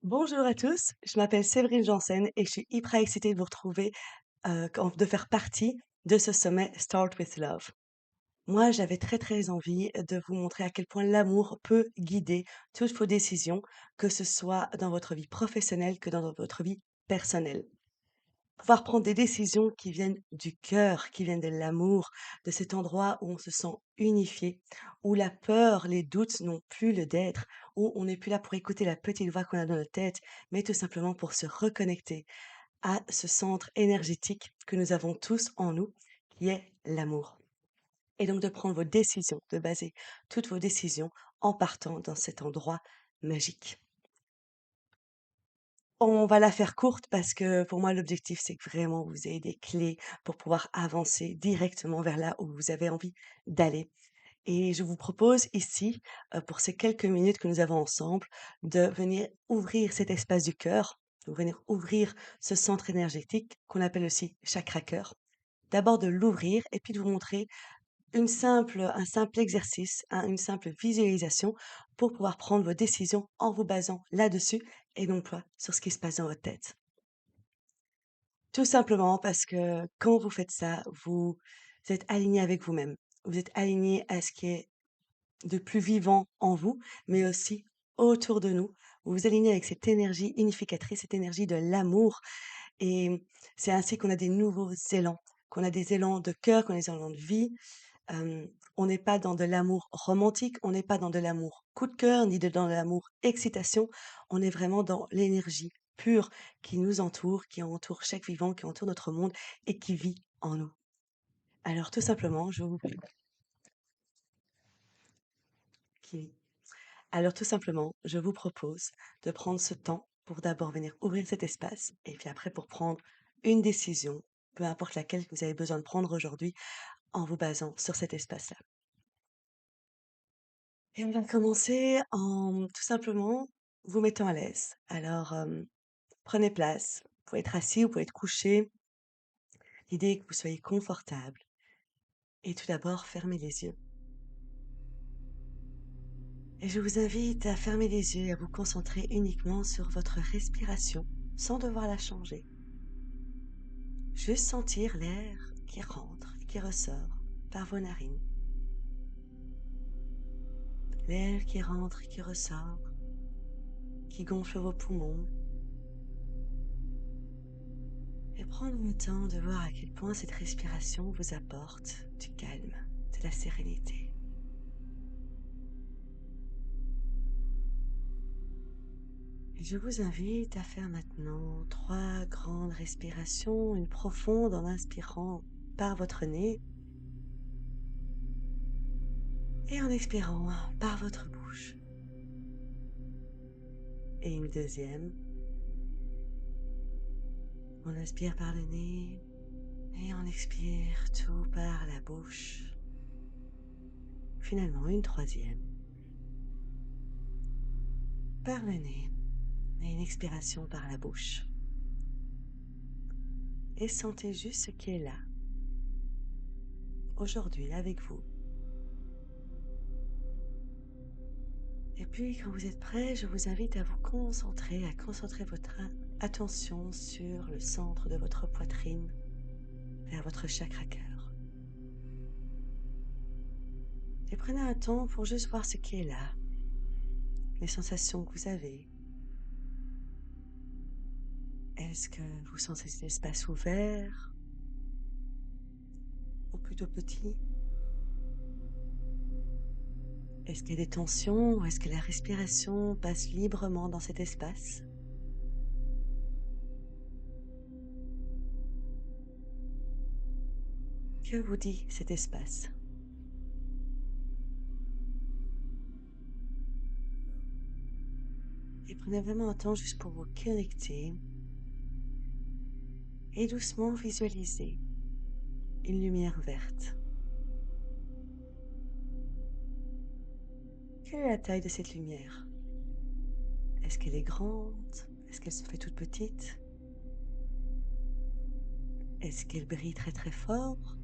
Bonjour à tous, je m'appelle Séverine Janssen et je suis hyper excitée de vous retrouver, de faire partie de ce sommet Start with Love. Moi, j'avais très très envie de vous montrer à quel point l'amour peut guider toutes vos décisions, que ce soit dans votre vie professionnelle que dans votre vie personnelle. Pouvoir prendre des décisions qui viennent du cœur, qui viennent de l'amour, de cet endroit où on se sent unifié, où la peur, les doutes n'ont plus le d'être, où on n'est plus là pour écouter la petite voix qu'on a dans notre tête, mais tout simplement pour se reconnecter à ce centre énergétique que nous avons tous en nous, qui est l'amour. Et donc de prendre vos décisions, de baser toutes vos décisions en partant dans cet endroit magique. On va la faire courte parce que pour moi, l'objectif, c'est que vraiment vous ayez des clés pour pouvoir avancer directement vers là où vous avez envie d'aller. Et je vous propose ici, pour ces quelques minutes que nous avons ensemble, de venir ouvrir cet espace du cœur, de venir ouvrir ce centre énergétique qu'on appelle aussi chakra cœur. D'abord de l'ouvrir et puis de vous montrer un simple exercice, une simple visualisation pour pouvoir prendre vos décisions en vous basant là-dessus et non pas sur ce qui se passe dans votre tête. Tout simplement parce que quand vous faites ça, vous êtes aligné avec vous-même. Vous êtes aligné à ce qui est de plus vivant en vous, mais aussi autour de nous. Vous vous alignez avec cette énergie unificatrice, cette énergie de l'amour. Et c'est ainsi qu'on a des nouveaux élans, qu'on a des élans de cœur, qu'on a des élans de vie. Hem, on n'est pas dans de l'amour romantique, on n'est pas dans de l'amour coup de cœur, ni dans de l'amour excitation. On est vraiment dans l'énergie pure qui nous entoure, qui entoure chaque vivant, qui entoure notre monde et qui vit en nous. Alors tout simplement, qui alors tout simplement, je vous propose de prendre ce temps pour d'abord venir ouvrir cet espace et puis après pour prendre une décision, peu importe laquelle que vous avez besoin de prendre aujourd'hui, en vous basant sur cet espace-là. Et on va commencer en tout simplement vous mettant à l'aise. Alors, prenez place. Vous pouvez être assis, vous pouvez être couché. L'idée est que vous soyez confortable. Et tout d'abord, fermez les yeux. Et je vous invite à fermer les yeux et à vous concentrer uniquement sur votre respiration, sans devoir la changer. Juste sentir l'air qui rentre et qui ressort par vos narines. L'air qui rentre et qui ressort, qui gonfle vos poumons. Et prendre le temps de voir à quel point cette respiration vous apporte du calme, de la sérénité. Et je vous invite à faire maintenant 3 grandes respirations, une profonde en inspirant par votre nez et en expirant par votre bouche. Et une deuxième, on inspire par le nez et on expire tout par la bouche. Finalement, une troisième, par le nez et une expiration par la bouche. Et sentez juste ce qui est là, aujourd'hui, avec vous. Et puis, quand vous êtes prêt, je vous invite à vous concentrer, à concentrer votre attention sur le centre de votre poitrine, vers votre chakra cœur. Et prenez un temps pour juste voir ce qui est là, les sensations que vous avez. Est-ce que vous sentez cet espace ouvert ou plutôt petit? Est-ce qu'il y a des tensions ou est-ce que la respiration passe librement dans cet espace? Que vous dit cet espace? Et prenez vraiment un temps juste pour vous connecter et doucement visualiser une lumière verte. Quelle est la taille de cette lumière? Est-ce qu'elle est grande? Est-ce qu'elle se fait toute petite? Est-ce qu'elle brille très très fort?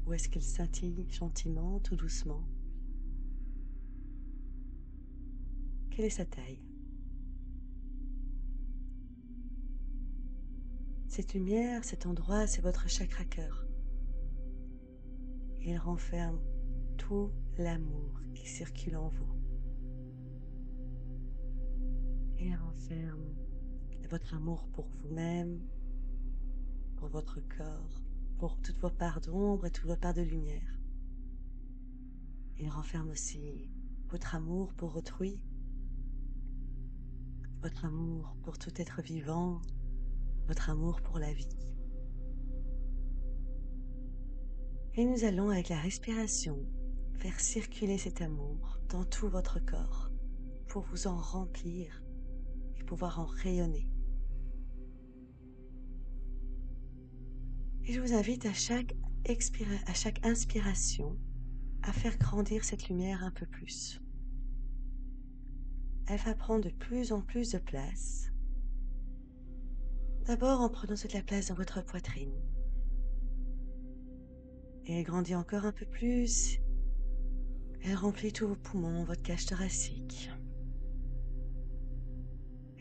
Ou est-ce qu'elle scintille gentiment, tout doucement? Quelle est sa taille? Cette lumière, cet endroit, c'est votre chakra cœur. Il renferme tout l'amour qui circule en vous. Il renferme votre amour pour vous-même, pour votre corps, pour toutes vos parts d'ombre et toutes vos parts de lumière. Il renferme aussi votre amour pour autrui, votre amour pour tout être vivant, votre amour pour la vie. Et nous allons, avec la respiration, faire circuler cet amour dans tout votre corps pour vous en remplir et pouvoir en rayonner. Et je vous invite à chaque inspiration à faire grandir cette lumière un peu plus. Elle va prendre de plus en plus de place. D'abord en prenant toute la place dans votre poitrine. Et elle grandit encore un peu plus. Elle remplit tous vos poumons, votre cage thoracique.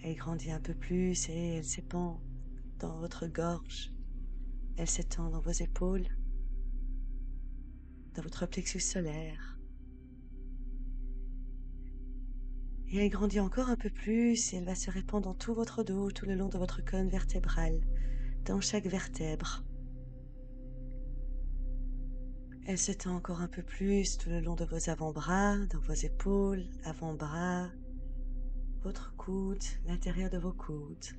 Elle grandit un peu plus et elle s'épand dans votre gorge. Elle s'étend dans vos épaules, dans votre plexus solaire. Et elle grandit encore un peu plus et elle va se répandre dans tout votre dos, tout le long de votre colonne vertébrale, dans chaque vertèbre. Elle s'étend encore un peu plus tout le long de vos avant-bras, dans vos épaules, avant-bras, votre coude, l'intérieur de vos coudes.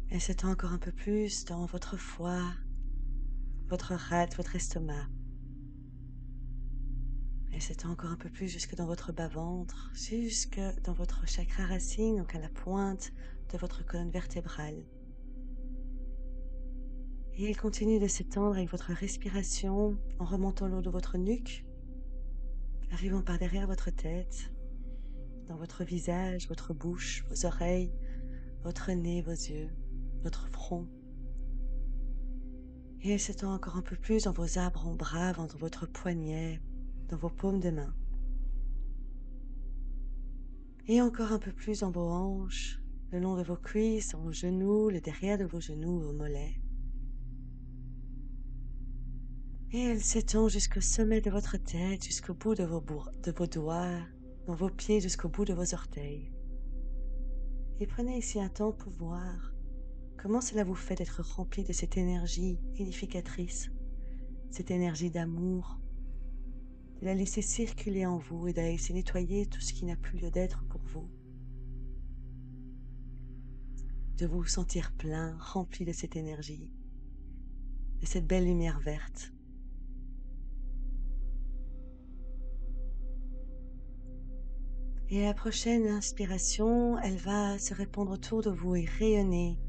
Elle s'étend encore un peu plus dans votre foie, votre rate, votre estomac. Elle s'étend encore un peu plus jusque dans votre bas-ventre, jusque dans votre chakra racine, donc à la pointe de votre colonne vertébrale. Et elle continue de s'étendre avec votre respiration en remontant le haut de votre nuque, arrivant par derrière votre tête, dans votre visage, votre bouche, vos oreilles, votre nez, vos yeux, votre front. Et elle s'étend encore un peu plus dans vos avant-bras, dans votre poignet, dans vos paumes de main. Et encore un peu plus dans vos hanches, le long de vos cuisses, dans vos genoux, le derrière de vos genoux, vos mollets. Et elle s'étend jusqu'au sommet de votre tête, jusqu'au bout de vos doigts, dans vos pieds, jusqu'au bout de vos orteils. Et prenez ici un temps pour voir comment cela vous fait d'être rempli de cette énergie unificatrice, cette énergie d'amour, de la laisser circuler en vous et de la laisser nettoyer tout ce qui n'a plus lieu d'être pour vous. De vous sentir plein, rempli de cette énergie, de cette belle lumière verte. Et la prochaine inspiration, elle va se répandre autour de vous et rayonner.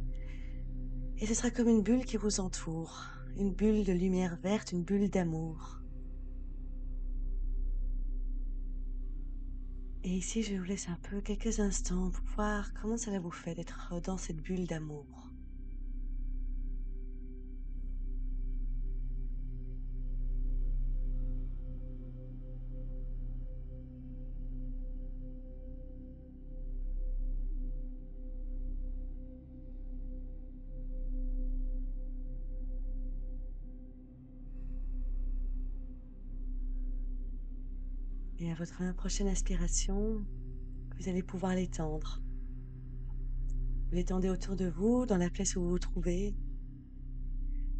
Et ce sera comme une bulle qui vous entoure, une bulle de lumière verte, une bulle d'amour. Et ici, je vous laisse un peu, quelques instants pour voir comment cela vous fait d'être dans cette bulle d'amour. Et à votre prochaine inspiration, vous allez pouvoir l'étendre. Vous l'étendez autour de vous, dans la place où vous vous trouvez.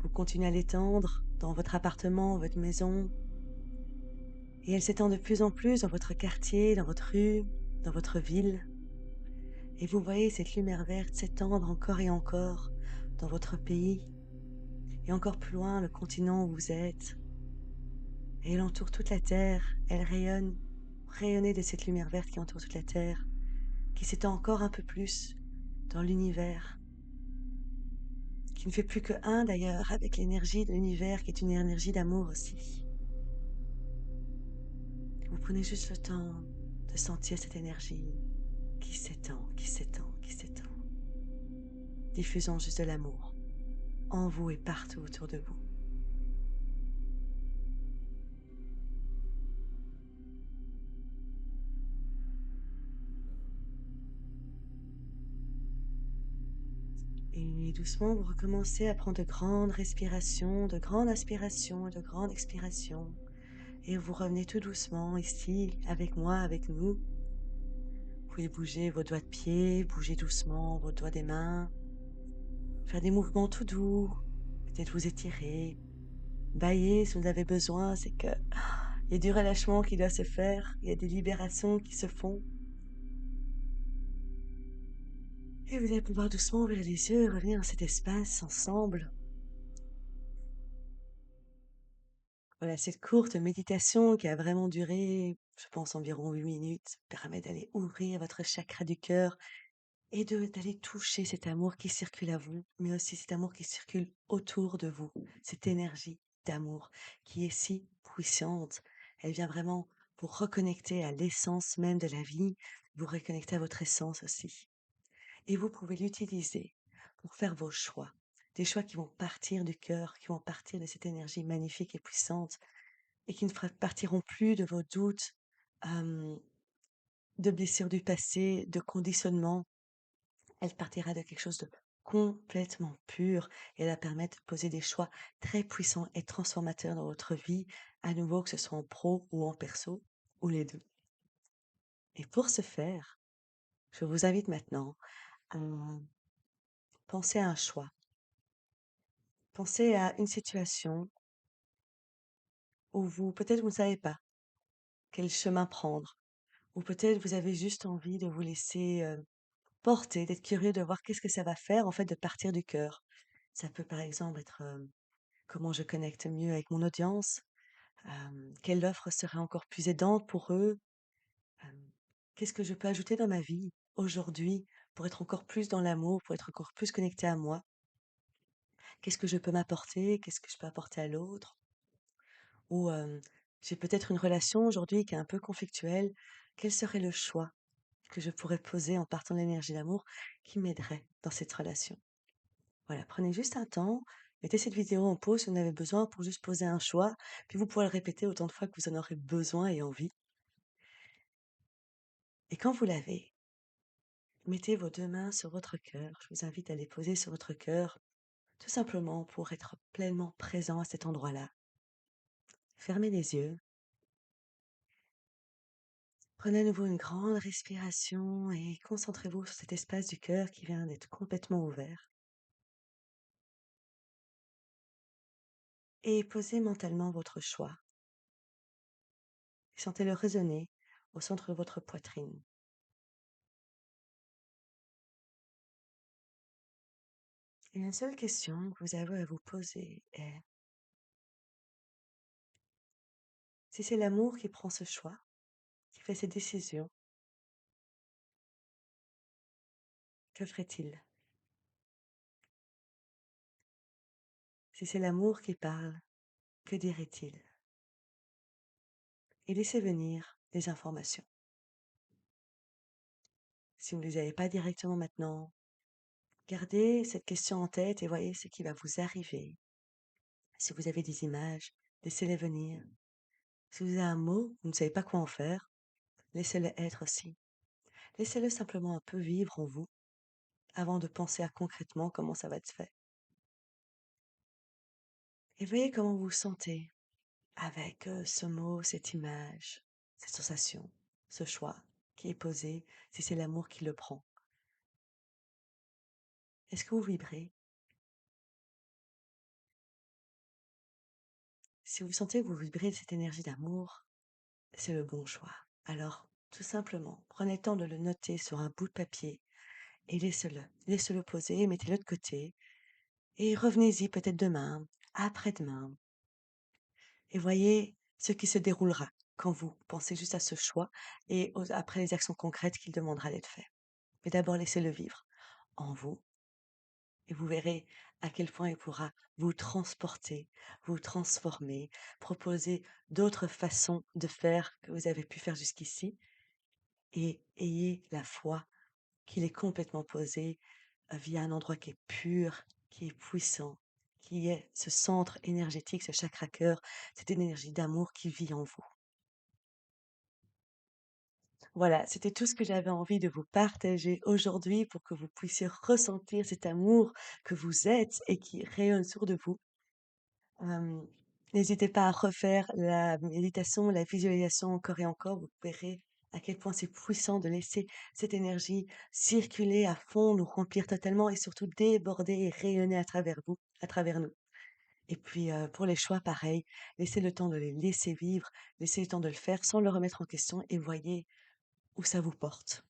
Vous continuez à l'étendre dans votre appartement, votre maison. Et elle s'étend de plus en plus dans votre quartier, dans votre rue, dans votre ville. Et vous voyez cette lumière verte s'étendre encore et encore dans votre pays. Et encore plus loin, le continent où vous êtes. Et elle entoure toute la Terre. Elle rayonne, rayonnez de cette lumière verte qui entoure toute la Terre, qui s'étend encore un peu plus dans l'univers, qui ne fait plus que un d'ailleurs avec l'énergie de l'univers qui est une énergie d'amour aussi. Vous prenez juste le temps de sentir cette énergie qui s'étend, qui s'étend, qui s'étend, diffusant juste de l'amour en vous et partout autour de vous. Et doucement, vous recommencez à prendre de grandes respirations, de grandes inspirations et de grandes expirations. Et vous revenez tout doucement ici, avec moi, avec nous. Vous pouvez bouger vos doigts de pied, bouger doucement vos doigts des mains, faire des mouvements tout doux, peut-être vous étirer, bailler si vous avez besoin. C'est que il y a du relâchement qui doit se faire, il y a des libérations qui se font. Et vous allez pouvoir doucement ouvrir les yeux et revenir dans cet espace ensemble. Voilà, cette courte méditation qui a vraiment duré, je pense, environ 8 minutes, permet d'aller ouvrir votre chakra du cœur et d'aller toucher cet amour qui circule à vous, mais aussi cet amour qui circule autour de vous, cette énergie d'amour qui est si puissante. Elle vient vraiment vous reconnecter à l'essence même de la vie, vous reconnecter à votre essence aussi. Et vous pouvez l'utiliser pour faire vos choix, des choix qui vont partir du cœur, qui vont partir de cette énergie magnifique et puissante et qui ne partiront plus de vos doutes, euh, de blessures du passé, de conditionnements. Elle partira de quelque chose de complètement pur et elle va permettre de poser des choix très puissants et transformateurs dans votre vie, à nouveau que ce soit en pro ou en perso, ou les deux. Et pour ce faire, je vous invite maintenant à penser à un choix. Pensez à une situation où peut-être vous ne savez pas quel chemin prendre, ou peut-être vous avez juste envie de vous laisser porter, d'être curieux de voir qu'est-ce que ça va faire en fait de partir du cœur. Ça peut par exemple être comment je connecte mieux avec mon audience, quelle offre serait encore plus aidante pour eux, euh, qu'est-ce que je peux ajouter dans ma vie aujourd'hui pour être encore plus dans l'amour, pour être encore plus connecté à moi, qu'est-ce que je peux m'apporter, qu'est-ce que je peux apporter à l'autre, ou j'ai peut-être une relation aujourd'hui qui est un peu conflictuelle, quel serait le choix que je pourrais poser en partant de l'énergie d'amour qui m'aiderait dans cette relation. Voilà, prenez juste un temps, mettez cette vidéo en pause si vous en avez besoin pour juste poser un choix, puis vous pourrez le répéter autant de fois que vous en aurez besoin et envie. Et quand vous l'avez, mettez vos deux mains sur votre cœur. Je vous invite à les poser sur votre cœur, tout simplement pour être pleinement présent à cet endroit-là. Fermez les yeux. Prenez à nouveau une grande respiration et concentrez-vous sur cet espace du cœur qui vient d'être complètement ouvert. Et posez mentalement votre choix. Sentez-le résonner au centre de votre poitrine. Et la seule question que vous avez à vous poser est, si c'est l'amour qui prend ce choix, qui fait cette décision, que ferait-il? Si c'est l'amour qui parle, que dirait-il? Et laissez venir les informations. Si vous ne les avez pas directement maintenant, gardez cette question en tête et voyez ce qui va vous arriver. Si vous avez des images, laissez-les venir. Si vous avez un mot, vous ne savez pas quoi en faire, laissez-le être aussi. Laissez-le simplement un peu vivre en vous avant de penser à concrètement comment ça va être fait. Et voyez comment vous vous sentez avec ce mot, cette image, cette sensation, ce choix qui est posé, si c'est l'amour qui le prend. Est-ce que vous vibrez? Si vous sentez que vous vibrez de cette énergie d'amour, c'est le bon choix. Alors, tout simplement, prenez le temps de le noter sur un bout de papier et laissez-le. Laissez-le poser, mettez-le de côté et revenez-y peut-être demain, après-demain, et voyez ce qui se déroulera quand vous pensez juste à ce choix et après les actions concrètes qu'il demandera d'être faites. Mais d'abord, laissez-le vivre en vous et vous verrez à quel point il pourra vous transporter, vous transformer, proposer d'autres façons de faire que vous avez pu faire jusqu'ici et ayez la foi qu'il est complètement posé via un endroit qui est pur, qui est puissant, qui est ce centre énergétique, ce chakra cœur, cette énergie d'amour qui vit en vous. Voilà, c'était tout ce que j'avais envie de vous partager aujourd'hui pour que vous puissiez ressentir cet amour que vous êtes et qui rayonne autour de vous. Hem, N'hésitez pas à refaire la méditation, la visualisation encore et encore. Vous verrez à quel point c'est puissant de laisser cette énergie circuler à fond, nous remplir totalement et surtout déborder et rayonner à travers vous, à travers nous. Et puis, pour les choix, pareil, laissez le temps de les laisser vivre, laissez le temps de le faire sans le remettre en question et voyez où ça vous porte.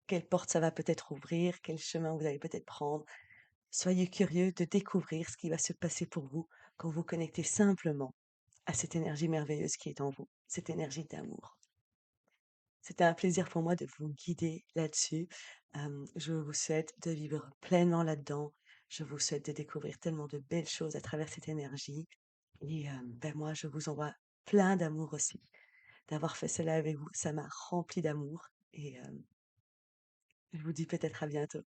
Quelle porte ça va peut-être ouvrir, quel chemin vous allez peut-être prendre. Soyez curieux de découvrir ce qui va se passer pour vous quand vous connectez simplement à cette énergie merveilleuse qui est en vous, cette énergie d'amour. C'était un plaisir pour moi de vous guider là-dessus. Je vous souhaite de vivre pleinement là-dedans. Je vous souhaite de découvrir tellement de belles choses à travers cette énergie. Et ben moi, je vous envoie plein d'amour aussi. D'avoir fait cela avec vous, ça m'a rempli d'amour. Et je vous dis peut-être à bientôt.